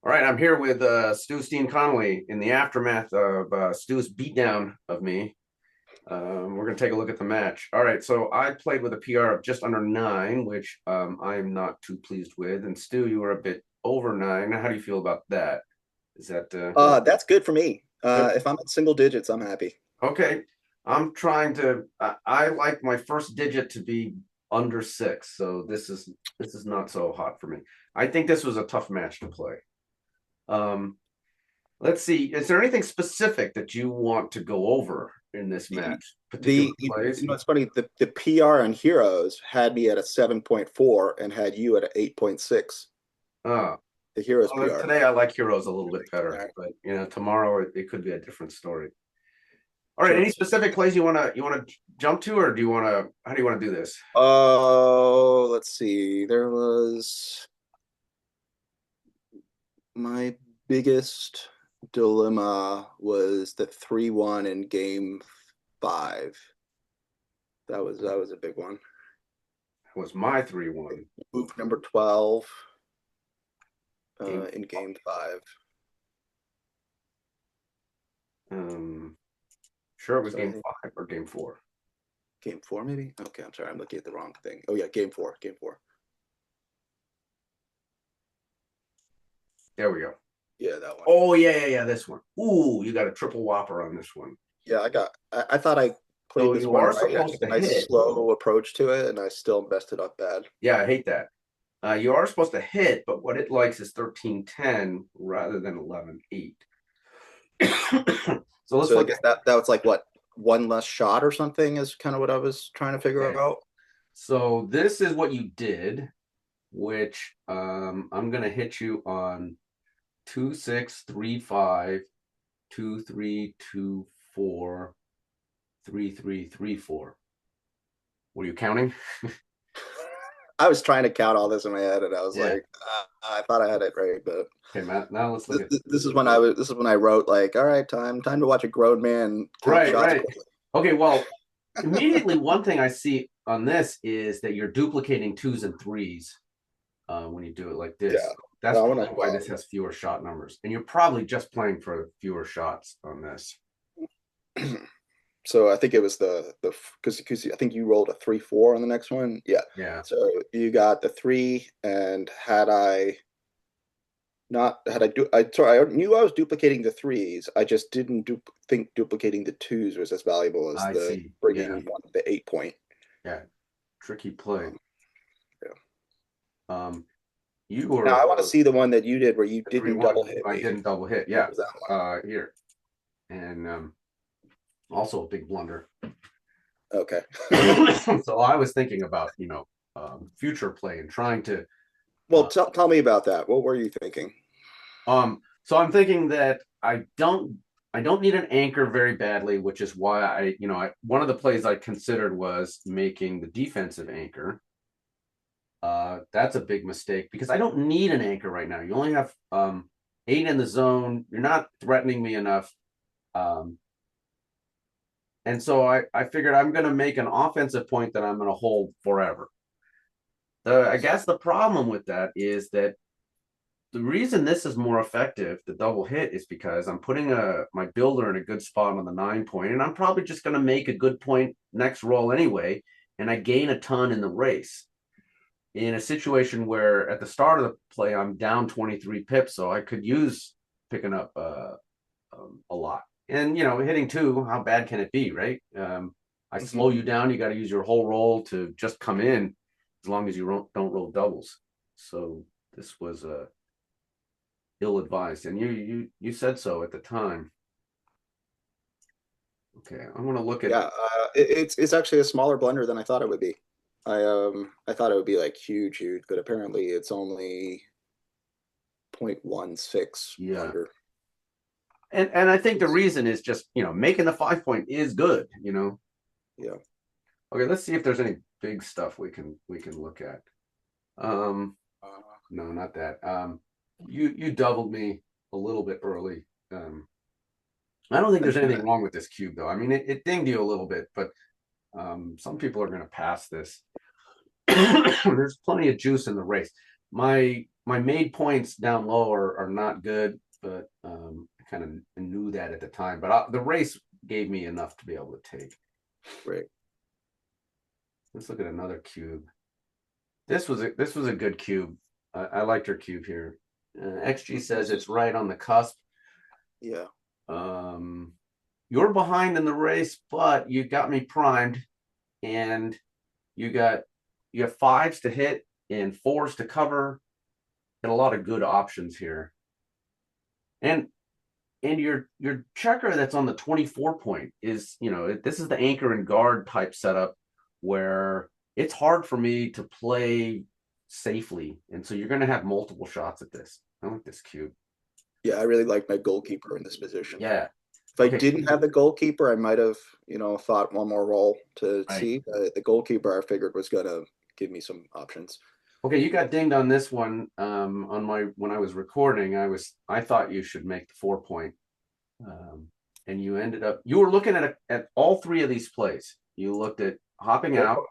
All right, I'm here with StuSteene Connolly in the aftermath of Stu's beatdown of me. We're going to take a look at the match. All right, so I played with a PR of just under 9, which I'm not too pleased with. And Stu, you were a bit over 9. How do you feel about that? Is that That's good for me. good? If I'm at single digits, I'm happy. Okay, I'm trying to. I like my first digit to be under 6, so this is not so hot for me. I think this was a tough match to play. Um, Let's see. Is there anything specific that you want to go over in this The, match? Particular plays? it's funny. The PR on Heroes had me at a 7.4 and had you at an 8.6. Uh, The Heroes PR. Today I like Heroes a little bit All better, right. but tomorrow it could be a different story. All right. Sure. Any specific plays you want to jump to, or do you want to? How do you want to do this? Oh, let's see. There was my biggest dilemma was the 3-1 in game 5. That was a big one. That was my 3-1 Move number 12 game. in game 5. Um, sure, it was So I game think 5 or game 4. game 4, maybe. Okay, I'm sorry, I'm looking at the wrong thing. Oh yeah, game 4, game 4. There we go. Yeah, that one. Oh yeah. This one. Ooh, you got a triple whopper on this one. Yeah, I thought I played So this you one are right. I supposed took a to nice hit. slow approach to it, and I still messed it up bad. Yeah, I hate that. You are supposed to hit, but what it likes is 13-10 rather than 11-8. So let's So I look guess at. that was like what, one less shot or something is kind of what I was trying to figure Okay. out. So this is what you did, which I'm gonna hit you on 2-6-3-5, 2-3-2-4, 3-3-3-4. Were you counting? I was trying to count all this in my head, and I was Yeah. like, I thought I had it right, but Okay, Matt. Now let's look this, at. this is when I wrote like, all right, time to watch a grown man count Right, shots right. quickly. Okay, well, immediately one thing I see on this is that you're duplicating twos and threes when you do it like Yeah, this. That's I want probably why to. this has fewer shot numbers. And you're probably just playing for fewer shots on this. So I think it was the because I think you rolled a 3-4 on the next one. Yeah. Yeah. So you got the 3, and had I not had I do I sorry, I knew I was duplicating the 3s. I just didn't think duplicating the 2s was as valuable as I the see. Yeah. bringing the 8 point. Yeah. Tricky play. Yeah. Um, you Now were I want to see the one that you did where you the didn't double 3-1. hit I me. didn't double hit. What Yeah. was that one? Here. And also a big blunder. Okay. So I was thinking about, future play and trying to Well, uh, tell me about that. What were you thinking? So I'm thinking that I don't need an anchor very badly, which is why one of the plays I considered was making the defensive anchor. That's a big mistake because I don't need an anchor right now. You only have 8 in the zone. You're not threatening me enough. Um, and so I figured I'm going to make an offensive point that I'm going to hold forever. I guess the problem with that is that the reason this is more effective, the double hit, is because I'm putting my builder in a good spot on the 9 point, and I'm probably just going to make a good point next roll anyway, and I gain a ton in the race. In a situation where at the start of the play I'm down 23 pips, so I could use picking up a lot. And hitting 2, how bad can it be, right? I Hmm. slow you down. You got to use your whole roll to just come in, as long as you don't roll doubles. So this was a ill-advised, and you said so at the time. Okay, I'm gonna look at. Yeah, it's actually a smaller blunder than I thought it would be. I thought it would be like huge, but apparently it's only 0.16 Yeah, blunder. and I think the reason is just making the 5 point is good. Yeah. Okay, let's see if there's any big stuff we can look at. Um, no, not that. You doubled me a little bit early. I don't think there's anything wrong with this cube though. I mean, it dinged you a little bit, but some people are going to pass this. There's plenty of juice in the race. my made points down low are not good, but I kind of knew that at the time. But the race gave me enough to be able to take. Right. Let's look at another cube. This was a good cube. I liked your cube here. XG says it's right on the cusp. Yeah. You're behind in the race, but you got me primed, and you have fives to hit and fours to cover, and a lot of good options here. And your checker that's on the 24 point is, this is the anchor and guard type setup where it's hard for me to play safely, and so you're going to have multiple shots at this. I like this cube. Yeah, I really like my goalkeeper in this position. Yeah. If I Okay. didn't have the goalkeeper, I might have, thought one more roll to Right. see. The goalkeeper I figured was gonna give me some options. Okay, you got dinged on this one. On when I was recording, I thought you should make the 4 point, and you were looking at all three of these plays. You looked at hopping Four, out.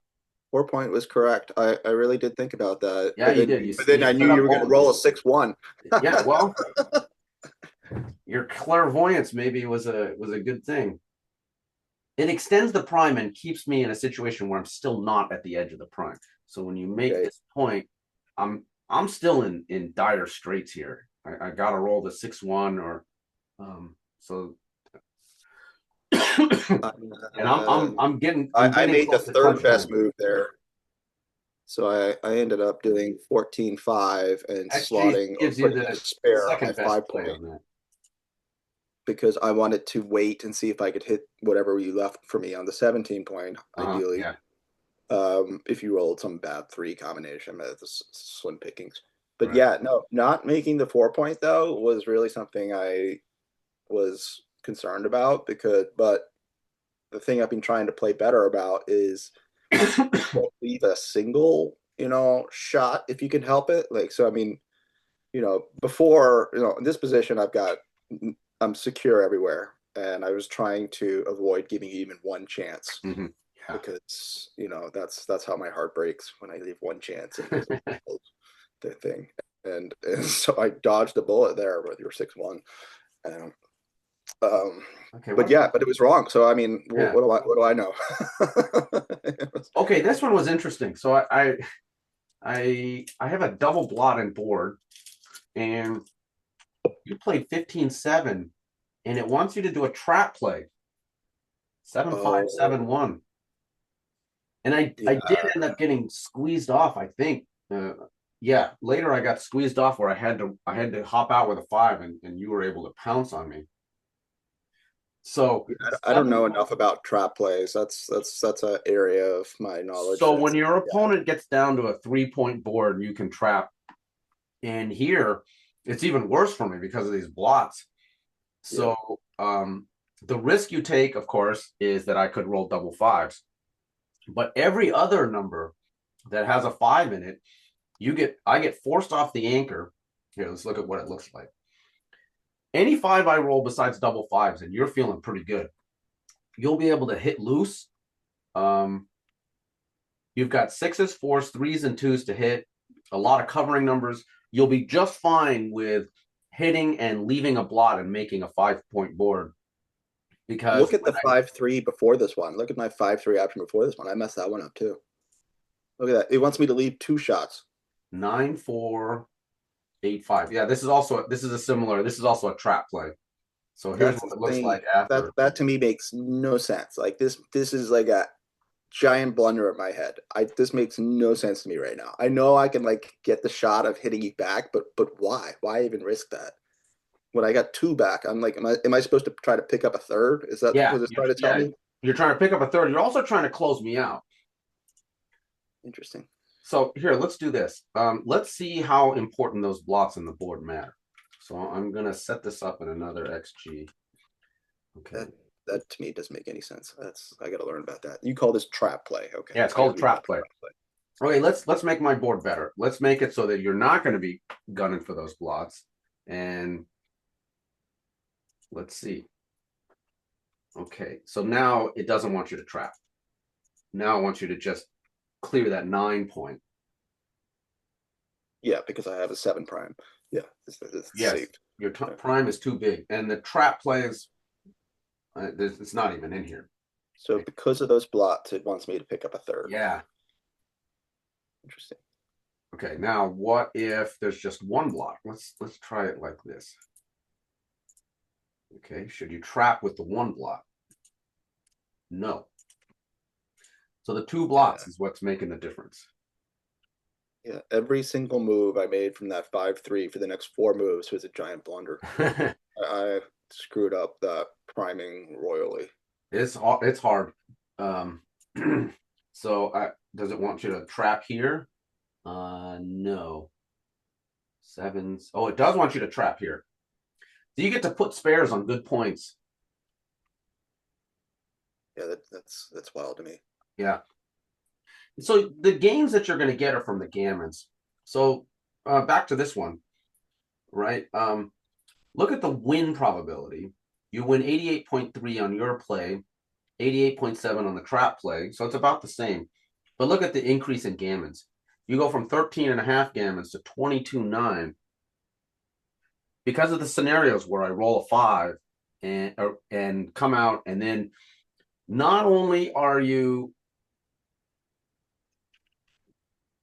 4 point was correct. I really did think about that. Yeah, you did. But then You I set knew up you were all gonna roll a 6-1. Yeah, well, your clairvoyance maybe was a good thing. It extends the prime and keeps me in a situation where I'm still not at the edge of the prime. So when you make this point, I'm still in dire straits here. I gotta roll the 6-1 or so. And I'm getting I made the close to third crunch best time. move there. So I ended up doing 14-5 and XG slotting or gives you putting a the spare on my second best play 5 point on that. because I wanted to wait and see if I could hit whatever you left for me on the 17 point, ideally. Yeah. If you rolled some bad 3 combination, that's slim pickings. But Right. yeah, no, not making the 4 point though was really something I was concerned about but the thing I've been trying to play better about is don't leave a single, shot if you can help it. Like, so, I mean, before, in this position, I'm secure everywhere. And I was trying to avoid giving even one chance Yeah. because, that's how my heart breaks when I leave one chance and the thing. And so I dodged a bullet there with your 6-1. And, Okay. but yeah, but it was wrong. So I mean, Yeah. what do I know? Okay, this one was interesting. So I have a double blot in board, and you played 15-7, and it wants you to do a trap play. 7-5, 7-1. And I did end up getting squeezed off, I think. Yeah, later I got squeezed off where I had to hop out with a 5, and you were able to pounce on me. So I don't know enough about trap plays. That's an area of my knowledge. So when your opponent gets down to a 3 point board, you can trap. And here, it's even worse for me because of these blots. So the risk you take, of course, is that I could roll double 5s. But every other number that has a 5 in it, I get forced off the anchor. Here, let's look at what it looks like. Any 5 I roll besides double 5s, and you're feeling pretty good, you'll be able to hit loose. You've got 6s, 4s, 3s, and 2s to hit. A lot of covering numbers. You'll be just fine with hitting and leaving a blot and making a 5 point board. Because look at the 5-3 before this one. Look at my 5-3 option before this one. I messed that one up too. Look at that. It wants me to leave 2 shots. 9-4, 8-5. Yeah, this is also a trap play. So here's what it looks like after. That to me makes no sense. Like this is like a giant blunder in my head. This makes no sense to me right now. I know I can like get the shot of hitting you back, but why? Why even risk that? When I got 2 back, I'm like, am I supposed to try to pick up a third? Is that what it's trying to tell me? You're trying to pick up a third. You're also trying to close me out. Interesting. So here, let's do this. Let's see how important those blots in the board matter. So I'm gonna set this up in another XG. Okay. That to me doesn't make any sense. I got to learn about that. You call this trap play, okay? Yeah, it's called trap play. Okay, let's make my board better. Let's make it so that you're not going to be gunning for those blots. And let's see. Okay, so now it doesn't want you to trap. Now I want you to just clear that 9 point. Yeah, because I have a 7 prime. Yeah, it's Yes, safe. your Yeah. prime is too big, and the trap plays. It's not even in here. So because of those blots, it wants me to pick up a third. Yeah. Interesting. Okay. Now, what if there's just one block? Let's try it like this. Okay. Should you trap with the one block? No. So the two Yeah. blocks is what's making the difference. Yeah. Every single move I made from that 5-3 for the next 4 moves was a giant blunder. I screwed up that priming royally. It's hard. Um, so does it want you to trap here? No. Sevens. Oh, it does want you to trap here. So you get to put spares on good points. Yeah, that's wild to me. Yeah. So the gains that you're going to get are from the gammons. So back to this one, right? Look at the win probability. You win 88.3 on your play, 88.7 on the trap play. So it's about the same. But look at the increase in gammons. You go from 13 and a half gammons to 22.9 because of the scenarios where I roll a 5 and come out, and then not only are you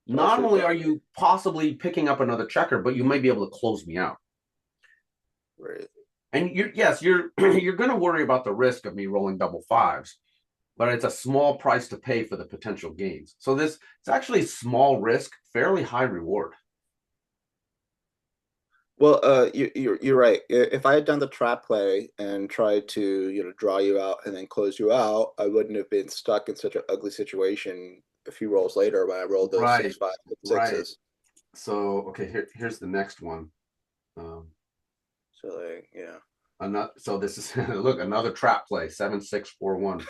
not Also, only are you possibly picking up another checker, but you might be able to close me out. right. And you're you're going to worry about the risk of me rolling double fives, but it's a small price to pay for the potential gains. So this it's actually small risk, fairly high reward. Well, you're right. If I had done the trap play and tried to, draw you out and then close you out, I wouldn't have been stuck in such an ugly situation a few rolls later when I rolled those Right, 6-5, right. 6s. So okay, here's the next one. So like, yeah. Another, so this is look another trap play 7-6-4-1.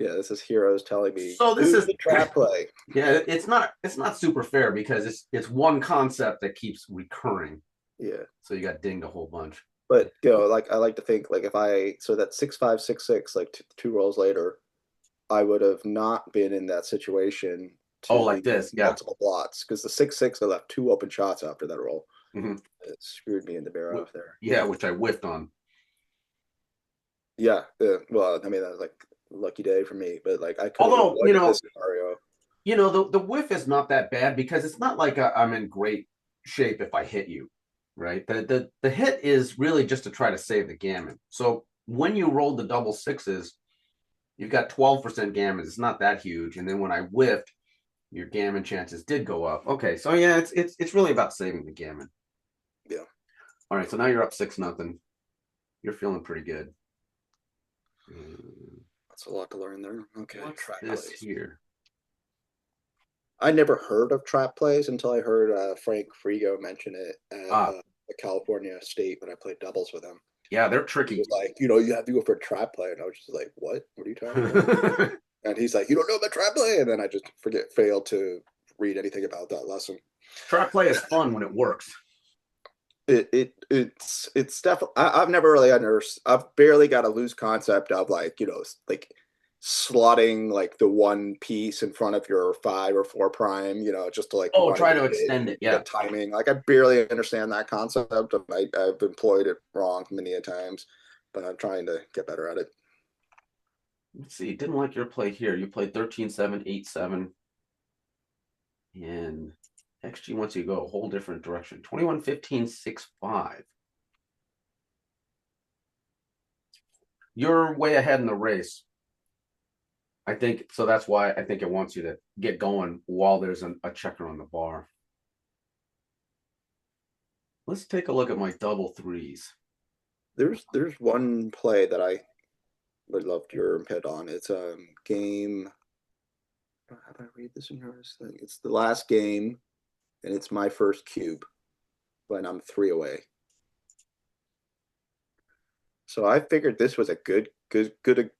Yeah, this is heroes telling me So this do is the trap play. yeah, it's not super fair because it's one concept that keeps recurring. Yeah. So you got dinged a whole bunch. But like I like to think like if I so that 6-5, 6-6, like two rolls later, I would have not been in that situation Oh, to like leave this, yeah. multiple blots because the 6-6 I left 2 open shots after that roll. Hmm. It screwed me in the barrel off there. Yeah, which I whiffed on. Yeah, well, I mean that was like a lucky day for me, but like I could have Although avoided this scenario. the whiff is not that bad because it's not like I'm in great shape if I hit you, right? The hit is really just to try to save the gammon. So when you roll the double sixes, you've got 12% gammon. It's not that huge, and then when I whiffed, your gammon chances did go up. Okay, so yeah, it's really about saving the gammon. Yeah, All right, so now you're up 6-0. You're feeling pretty good. that's a lot to learn there. Okay, What's trap this plays. here? I never heard of trap plays until I heard Frank Frigo mention it at Ah, the California State when I played doubles with him. yeah, they're He tricky. was like, you have to go for a trap play, and I was just like, what? What are you talking about? And he's like, you don't know about trap play, and then I just failed to read anything about that lesson. Trap play is fun when it works. It's definitely I've never really understood. I've barely got a loose concept of like like slotting like the one piece in front of your 5 or 4 prime, just to like Oh, want to try to get it extend and it. Yeah. get timing. Like I barely understand that concept, and I've employed it wrong many a times, but I'm trying to get better at it. Let's see. Didn't like your play here. You played 13-7, 8-7, and XG wants you to go a whole different direction. 21-15, 6-5. You're way ahead in the race. I think so. That's why I think it wants you to get going while there's a checker on the bar. Let's take a look at my double threes. There's one play that I would love your input on. It's game. How do I read this in yours? It's the last game, and it's my first cube when I'm 3 away. So I figured this was a good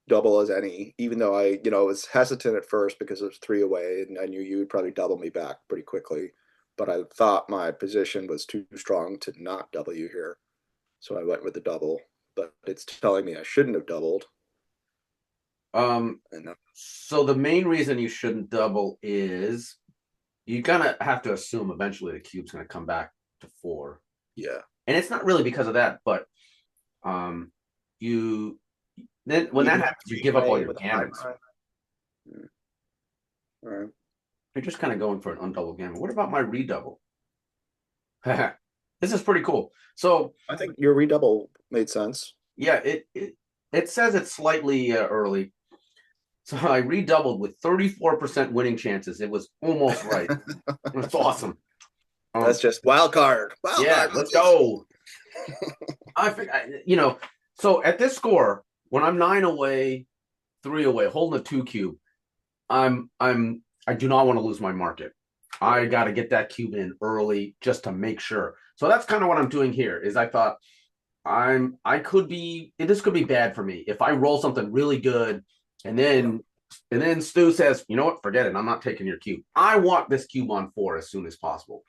double as any, even though I, was hesitant at first because it was 3 away and I knew you would probably double me back pretty quickly. But I thought my position was too strong to not double you here. So I went with the double, but it's telling me I shouldn't have doubled. Um, And so the main reason you shouldn't double is you kind of have to assume eventually the cube's going to come back to 4. Yeah. And it's not really because of that, but um, you then when that Even happens, you three give up all frame your with a high gammons. prime. Mm. All right. You're just kind of going for an undouble gammon. What about my redouble? This is pretty cool. So I think your redouble made sense. yeah, it says it's slightly early. So I redoubled with 34% winning chances. It was almost right. It's awesome. That's just wild card. Wild Yeah, card. let's go. I think so at this score, when I'm 9 away, 3 away, holding a 2 cube, I do not want to lose my market. I got to get that cube in early just to make sure. So that's kind of what I'm doing here. Is I thought I could be this could be bad for me if I roll something really good, and then Stu says, you know what, forget it. I'm not taking your cube. I want this cube on 4 as soon as possible.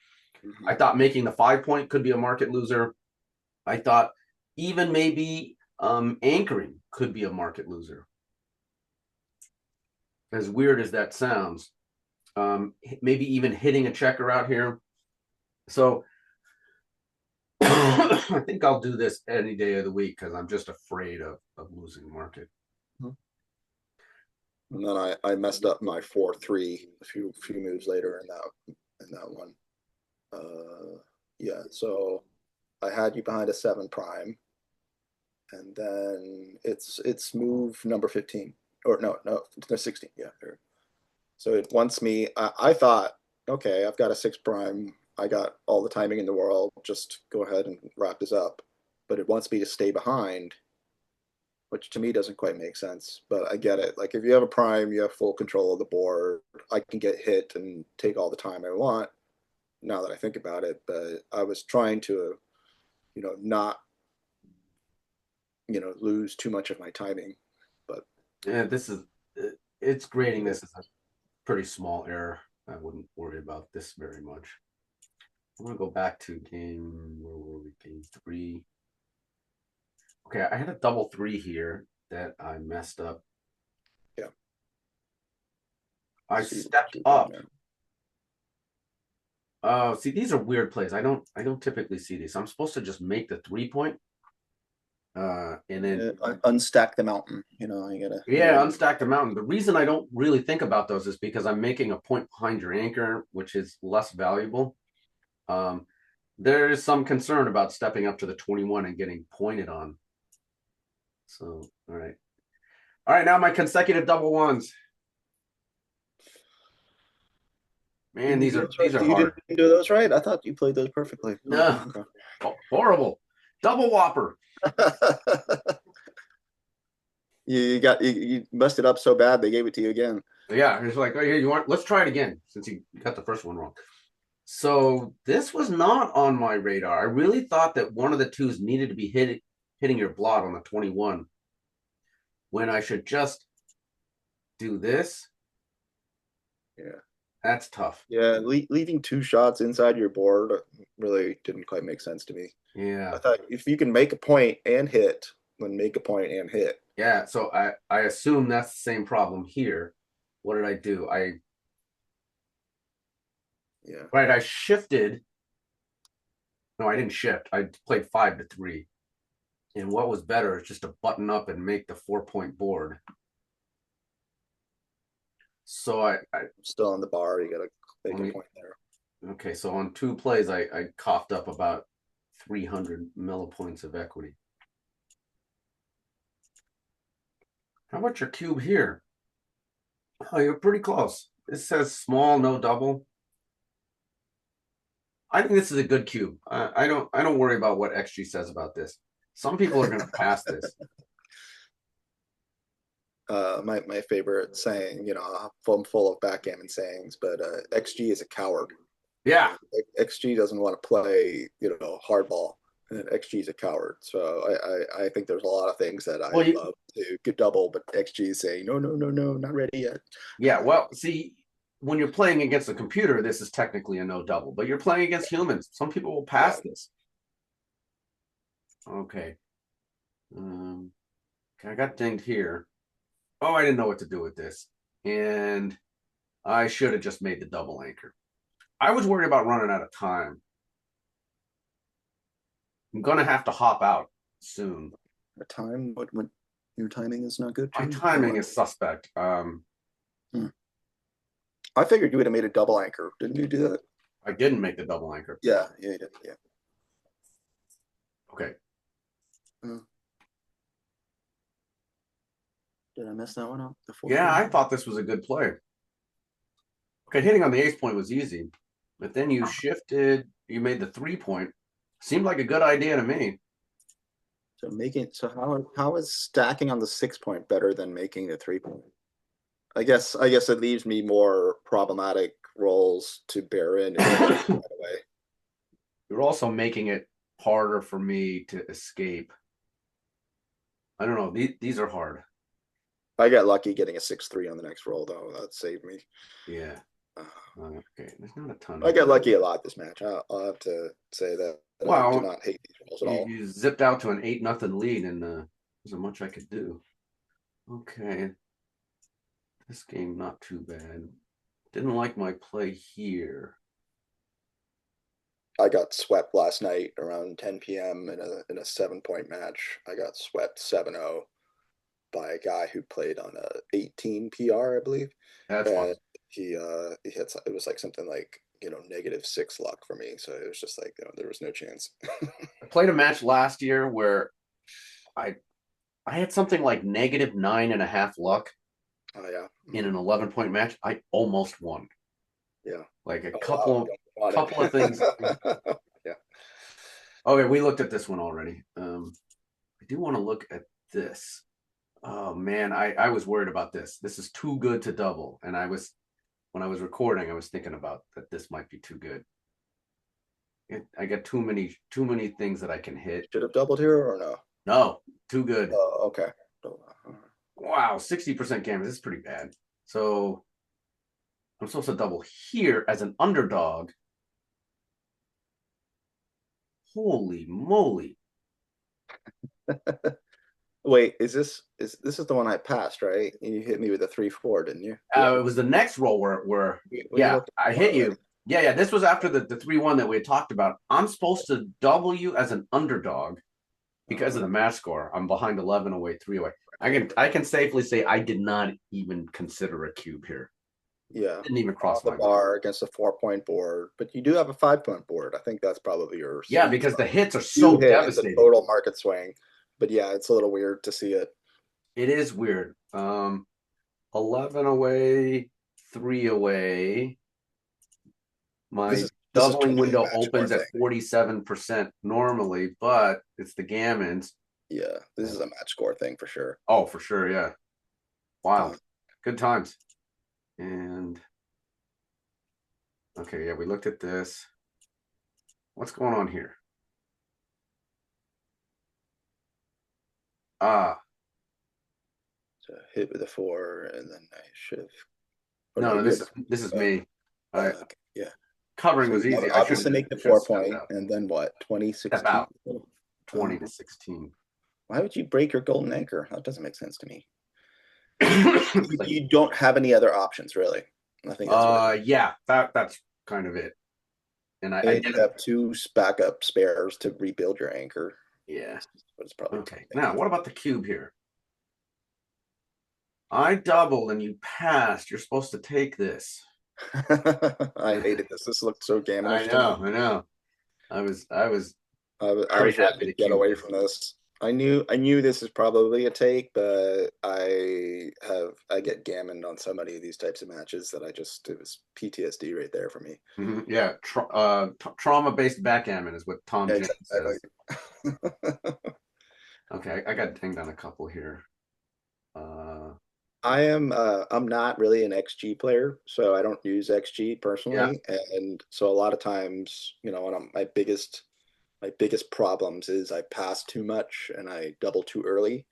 Mm-hmm. I thought making the 5-point could be a market loser. I thought even maybe anchoring could be a market loser. As weird as that sounds, maybe even hitting a checker out here. So I think I'll do this any day of the week because I'm just afraid of losing market. And then I messed up my 4-3 a few moves later in that one. Yeah, so I had you behind a 7 prime, and then it's move number 15, or no 16. Yeah, so it wants me. I thought, okay, I've got a 6 prime. I got all the timing in the world. Just go ahead and wrap this up. But it wants me to stay behind, which to me doesn't quite make sense. But I get it. Like if you have a prime, you have full control of the board. I can get hit and take all the time I want. Now that I think about it, but I was trying to, not, lose too much of my timing. But Yeah, it's grading this as a pretty small error. I wouldn't worry about this very much. I'm gonna go back to where were we? Game 3. Okay, I had a double 3 here that I messed up. yeah, I see stepped up. See, these are weird plays. I don't typically see these. I'm supposed to just make the 3-point. And then unstack the mountain. You gotta unstack the mountain. The reason I don't really think about those is because I'm making a point behind your anchor, which is less valuable. There is some concern about stepping up to the 21 and getting pointed on. So, all right. Now my consecutive double ones. Man, these are You hard. didn't do those right. I thought you played those perfectly. No, horrible. Double whopper. You messed it up so bad they gave it to you again. Yeah, it's like, oh, here you want. Let's try it again since you got the first one wrong. So this was not on my radar. I really thought that one of the twos needed to be hitting your blot on the 21 when I should just do this. Yeah. That's tough. Yeah, leaving 2 shots inside your board really didn't quite make sense to me. Yeah. I thought if you can make a point and hit, then make a point and hit. Yeah. So I assume that's the same problem here. What did I do? Yeah. Right. I shifted. No, I didn't shift. I played 5-3. And what was better is just to button up and make the 4-point board. So I Still on the bar, you got to make a point there. Okay, so on 2 plays, I coughed up about 300 millipoints of equity. How about your cube here? Oh, you're pretty close. This says small, no double. I think this is a good cube. I don't worry about what XG says about this. Some people are going to pass this. My favorite saying, I'm full of backgammon sayings, but XG is a coward. Yeah. XG doesn't want to play, hardball, and XG is a coward. So I think there's a lot of things that I love to get double, but XG is saying, no, not ready yet. Yeah, well, see, when you're playing against a computer, this is technically a no double, but you're playing against humans. Some people will pass this. Okay. I got dinged here. Oh, I didn't know what to do with this. And I should have just made the double anchor. I was worried about running out of time. I'm gonna have to hop out soon. A time? What your timing is not good My too? Or timing what? is suspect. Hmm. I figured you would have made a double anchor. Didn't you do that? I didn't make the double anchor. Yeah, yeah, you did. Yeah. Okay. Hmm. Did I mess that one up? The four Yeah, point? I thought this was a good play. Okay, hitting on the ace point was easy, but then you shifted. You made the 3 point. Seemed like a good idea to me. So how is stacking on the 6 point better than making the 3 point? I guess it leaves me more problematic roles to bear in right away. You're also making it harder for me to escape. I don't know. These are hard. I got lucky getting a 6-3 on the next roll though. That saved me. Yeah. Uh, Okay. There's not a ton I got here. lucky a lot this match. I'll have to say that I do Well, not hate these rolls at you, all. you zipped out to an 8-0 lead, and there's much I could do. Okay. This game not too bad. Didn't like my play here. I got swept last night around 10 p.m. in a 7 point match. I got swept 7-0 by a guy who played on a 18 PR, I believe. That's fine. And he had it was like something like -6 luck for me. So it was just like there was no chance. I played a match last year where I I had something like -9.5 luck Oh yeah. in an 11-point match. I almost won. Yeah. Like a Oh wow, don't want couple of things. it. Yeah. Okay, we looked at this one already. I do want to look at this. Oh man, I was worried about this. This is too good to double, and I was when I was recording, I was thinking about that this might be too good. I get too many things that I can hit. Should have doubled here or no? No, too good. Oh, okay. Wow, 60% canvas. This is pretty bad. So I'm supposed to double here as an underdog. Holy moly. Wait, is this is the one I passed, right? You hit me with a 3-4, didn't you? It was the next roll where We yeah, looked at I one hit already. you. Yeah, this was after the 3-1 that we had talked about. I'm supposed to double you as an underdog because of the match score. I'm behind 11 away, 3 away. I can safely say I did not even consider a cube here. Yeah, Didn't even off cross the my mind. bar against a 4 point board, but you do have a 5 point board. I think that's probably your Yeah, sweet because spot. the hits are You so hit, it's a devastating. total market swing, but yeah, it's a little weird to see it. It is weird. 11 away, 3 away. This My is this is doubling totally a window match score opens at thing. 47% normally, but it's the gammons. Yeah, this is a match score thing for sure. Oh, for sure. Yeah. Wild. Uh, Good times. And okay, yeah, we looked at this. What's going on here? Ah, so hit with a 4, and then I should have. Oh no, no, you had the. this is Uh, me. I okay, yeah. covering So was you easy. obviously make the I should have four stepped point, out. and then what? Step 2016. out. 20 to 16. Why would you break your golden anchor? That doesn't make sense to me. You, Like, you don't have any other options, really. I think that's what it is. yeah, that's kind of it. And I And did you it. have two backup spares to rebuild your anchor. Yeah. That's what it's probably Okay. Now, thinking. what about the cube here? I doubled and you passed. You're supposed to take this. I hated this. This looked so I gaminish to me. know, I know. I was I very was ready happy to to get cube away this. from this. I knew this is probably a take, but I get gammoned on so many of these types of matches that it was PTSD right there for me. Yeah, trauma-based backgammon is what Tom James Exactly. says. Okay, I got dinged on a couple here. Uh, I'm not really an XG player, so I don't use XG yeah. personally. And so a lot of times, one of my biggest problems is I pass too much and I double too early,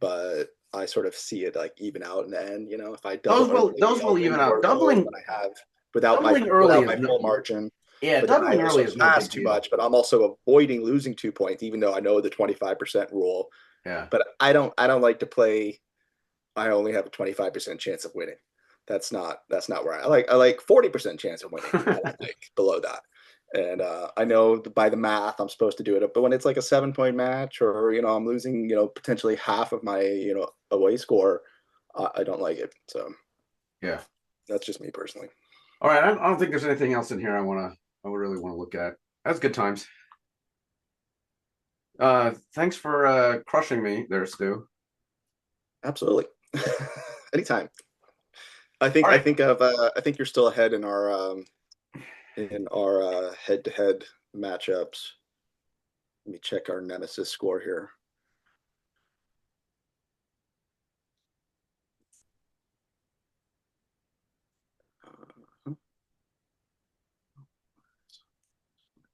but I sort of see it like even out in the end. If I double early, Those I'll will win even out. more though than I have without my Doubling early without is my no, full margin. yeah, But then I doubling early also is no pass big too deal. much, but I'm also avoiding losing 2 points, even though I know the 25% rule. Yeah. But I don't like to play. I only have a 25% chance of winning. that's not where I like 40% chance of winning. I don't like below that. And I know by the math I'm supposed to do it, but when it's like a 7 point match, or I'm losing potentially half of my away score, I don't like it. So Yeah. that's just me personally. All right. I don't think there's anything else in here I would really want to look at. That's good times. Thanks for crushing me there, Stu. Absolutely. Anytime. All right. I think you're still ahead in our head-to-head matchups. Let me check our nemesis score here.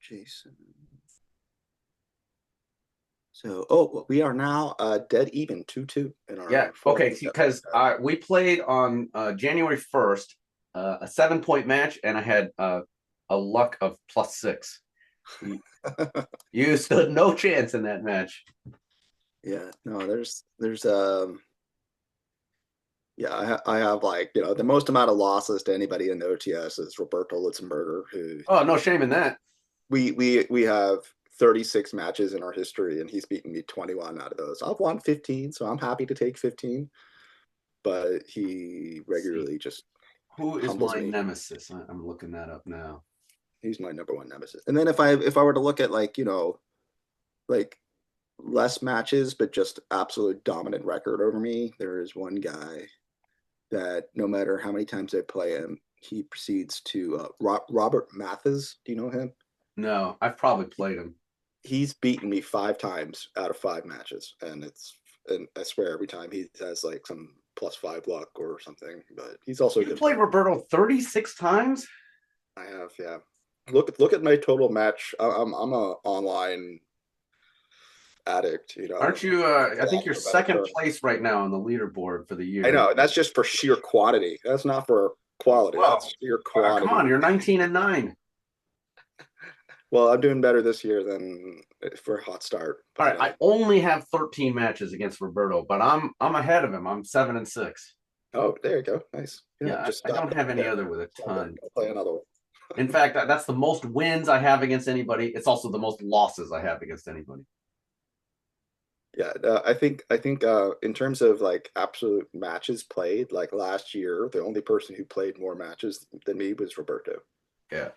Jason. So, we are now dead even 2-2 in Yeah. our Okay. four-point bet. Because we played on January 1st, a 7 point match, and I had a luck of +6. You stood no chance in that match. Yeah, no, yeah, I have like the most amount of losses to anybody in the OTS is Roberto Litzenberger, who Oh, no shame in that. we have 36 matches in our history, and he's beaten me 21 out of those. I've won 15, so I'm happy to take 15, but he Let's see. regularly just Who is humbles my me. nemesis? I'm looking that up now. He's my number one nemesis. And then if I were to look at like less matches but just absolute dominant record over me, there is one guy that no matter how many times I play him, he proceeds to Robert Mathis. Do you know him? No, I've probably played him. He's beaten me 5 times out of 5 matches, and I swear every time he has like some +5 luck or something. But he's also a You good played player. Roberto 36 times? I have, yeah. Look at my total match. I'm a online addict. Aren't you? I think you're For better second term. place right now on the leaderboard for the I year. know, and that's just for sheer quantity. That's not for quality. That's Well, sheer come on, quantity. you're 19-9. Well, I'm doing better this year than for a hot start, All right, but I only have 13 matches against Roberto, but I'm ahead of him. I'm 7-6. oh, there you go, nice. Yeah, Just I stop don't have any there. other with a Stop there. ton. I'll play another one. In fact, that's the most wins I have against anybody. It's also the most losses I have against anybody. Yeah, I think in terms of like absolute matches played, like last year, the only person who played more matches than me was Roberto, Yeah.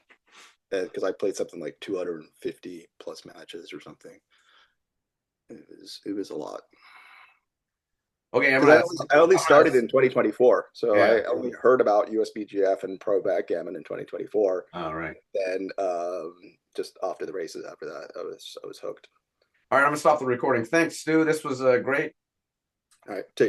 because I played something like 250 plus matches or something. It was a lot. Okay, Because I only started in 2024, so yeah. I only heard about USBGF and Pro Backgammon in 2024. All right. Then just after the races after that, I was hooked. All right, I'm gonna stop the recording. Thanks, Stu. This was great. All right, take